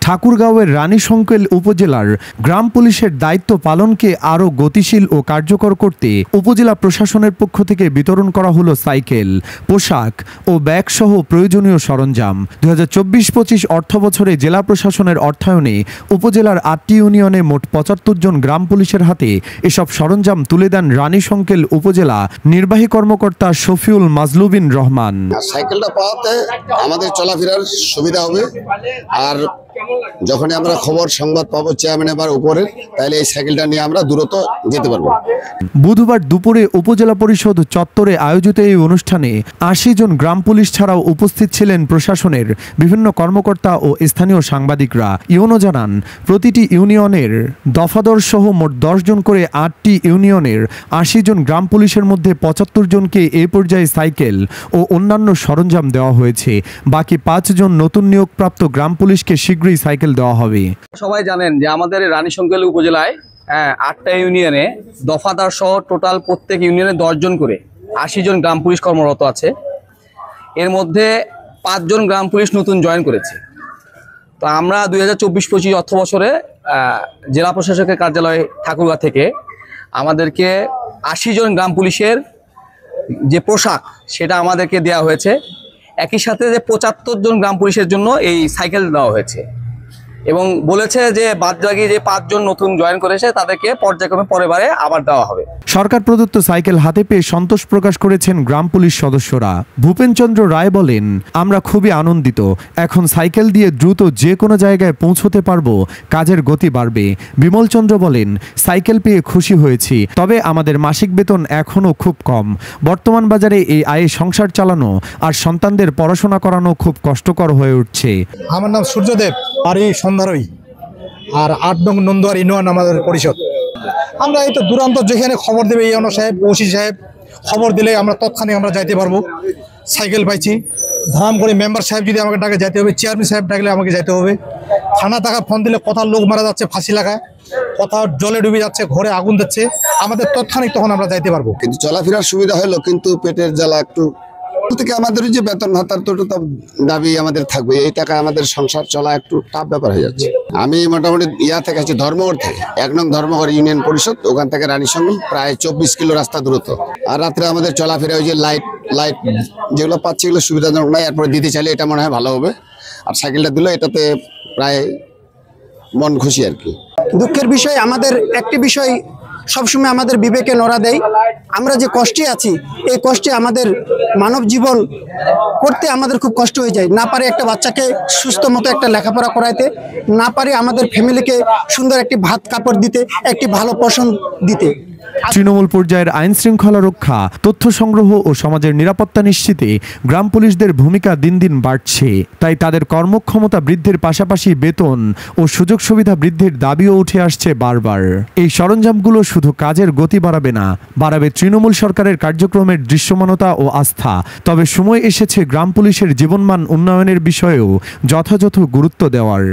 ঠাকুরগাঁওয়ের রানীশংকেল উপজেলার গ্রাম পুলিশের দায়িত্ব পালনকে আরও গতিশীল ও কার্যকর করতে উপজেলা প্রশাসনের পক্ষ থেকে বিতরণ করা হলো সাইকেল, পোশাক ও ব্যাগসহ প্রয়োজনীয় সরঞ্জাম। 2024-25 অর্থবছরে জেলা প্রশাসনের অর্থায়নে উপজেলার 8টি ইউনিয়নে মোট 75 জন গ্রাম পুলিশের হাতে এসব সরঞ্জাম তুলে দেন রানীশংকেল উপজেলা নির্বাহী কর্মকর্তা শফিউল মাজলুবিন রহমান। সাইকেলটা পাওয়াতে আমাদের চলাফেরার সুবিধা হবে, আর যখনই আমরা খবর সংবাদ পাবো চেয়ারম্যান এবার উপরে, তাহলে এই সাইকেলটা নিয়ে আমরা দূরত্ব যেতে পারবো। বুধবার দুপুরে উপজেলা পরিষদ চত্বরে আয়োজিত এই অনুষ্ঠানে 80 জন গ্রাম পুলিশ ছাড়াও উপস্থিত ছিলেন প্রশাসনের বিভিন্ন কর্মকর্তা ও স্থানীয় সাংবাদিকরা। ইউনো জানান, প্রতিটি ইউনিয়নের দফাদর সহ মোট 10 জন করে 8টি ইউনিয়নের 80 জন গ্রাম পুলিশের মধ্যে 75 জনকে এই পর্যায়ে সাইকেল ও অন্যান্য সরঞ্জাম দেওয়া হয়েছে। বাকি 5 জন নতুন নিয়োগপ্রাপ্ত গ্রাম পুলিশকে শীঘ্রই সাইকেল দেওয়া হবে। সবাই জানেন যে আমাদের রানীশংকেল উপজেলায় 8টা ইউনিয়নে দফাদার সহ টোটাল প্রত্যেক ইউনিয়নে 10 জন করে 80 জন গ্রাম পুলিশ কর্মরত আছে। এর মধ্যে 5 জন গ্রাম পুলিশ নতুন জয়েন করেছে। তো আমরা 2024-25 অর্থ বছরে জেলা প্রশাসকের কার্যালয় ঠাকুরগাঁ থেকে আমাদেরকে 80 জন গ্রাম পুলিশের যে পোশাক সেটা আমাদেরকে দেওয়া হয়েছে। একই সাথে যে 75 জন গ্রাম পুলিশের জন্য এই সাইকেল দেওয়া হয়েছে এবং বলেছে যে বাদবাকি যে 5 জন নতুন জয়েন করেছে তাদেরকে পর্যায়ক্রমে পরেবারে আবার দেওয়া হবে। সরকার প্রদত্ত সাইকেল হাতে পেয়ে সন্তোষ প্রকাশ করেছেন গ্রাম পুলিশ সদস্যরা। ভূপেনচন্দ্র রায় বলেন, আমরা খুবই আনন্দিত। এখন সাইকেল দিয়ে দ্রুত যে কোনো জায়গায় পৌঁছতে পারবো, কাজের গতি বাড়বে। বিমল চন্দ্র বলেন, সাইকেল পেয়ে খুশি হয়েছি, তবে আমাদের মাসিক বেতন এখনও খুব কম। বর্তমান বাজারে এই আয়ে সংসার চালানো আর সন্তানদের পড়াশোনা করানো খুব কষ্টকর হয়ে উঠছে। আমার নাম সূর্যদেব, বাড়ি সন্ধ্যারই, আর 8 নং নন্দুয়ার ইউনিয়ন আমাদের পরিষদ। আমরা এই তো দূরান্ত যেখানে খবর দেবে ইউনো সাহেব, ওসি সাহেব খবর দিলে আমরা তৎক্ষণিক আমরা যাইতে পারবো। সাইকেল পাইছি, ধাম করে মেম্বার সাহেব যদি আমাকে ডাকে যাইতে হবে, চেয়ারম্যান সাহেব ডাকলে আমাকে যাইতে হবে। থানা টাকা ফোন দিলে কোথাও লোক মারা যাচ্ছে ফাঁসি লাগায়, কোথাও জলে ডুবে যাচ্ছে, ঘরে আগুন দিচ্ছে, আমাদের তৎক্ষণিক তখন আমরা যাইতে পারবো। কিন্তু চলাফেরার সুবিধা হলো, কিন্তু পেটের জ্বালা একটু থেকে আমাদের যে বেতন ভাতার তো দাবি আমাদের থাকবে। এই টাকা আমাদের সংসার চলা একটু টাফ ব্যাপার হয়ে যাচ্ছে। আমি মোটামুটি থেকে আছি ধর্মগড় থেকে, 1 নং ধর্মগড় ইউনিয়ন পরিষদ, ওখান থেকে রানীশংকেল প্রায় 24 কিলো রাস্তা দূরত্ব। আর রাত্রে আমাদের চলাফেরা ওই যে লাইট যেগুলো পাচ্ছি এগুলো সুবিধাজনক নয়। এরপরে দিতে চাইলে এটা মনে হয় ভালো হবে। আর সাইকেলটা দিলে এটাতে প্রায় মন খুশি আর কি। দুঃখের বিষয়, আমাদের একটি বিষয় সবসময় আমাদের বিবেকে নড়া দেয়। আমরা যে কষ্টে আছি, এই কষ্টে আমাদের মানব জীবন করতে আমাদের খুব কষ্ট হয়ে যায়। না পারে একটা বাচ্চাকে সুস্থ মতো একটা লেখাপড়া করাইতে, না পারে আমাদের ফ্যামিলিকে সুন্দর একটি ভাত কাপড় দিতে, একটি ভালো পোষণ দিতে। তৃণমূল পর্যায়ের আইন শৃঙ্খলা রক্ষা, তথ্য সংগ্রহ ও সমাজের নিরাপত্তা নিশ্চিতে গ্রাম পুলিশদের ভূমিকা দিন দিন বাড়ছে। তাই তাদের কর্মক্ষমতা বৃদ্ধির পাশাপাশি বেতন ও সুযোগ সুবিধা বৃদ্ধির দাবিও উঠে আসছে বারবার। এই সরঞ্জামগুলো শুধু কাজের গতি বাড়াবে না, বাড়াবে তৃণমূল সরকারের কার্যক্রমের দৃশ্যমানতা ও আস্থা। তবে সময় এসেছে গ্রাম পুলিশের জীবনমান উন্নয়নের বিষয়েও যথাযথ গুরুত্ব দেওয়ার।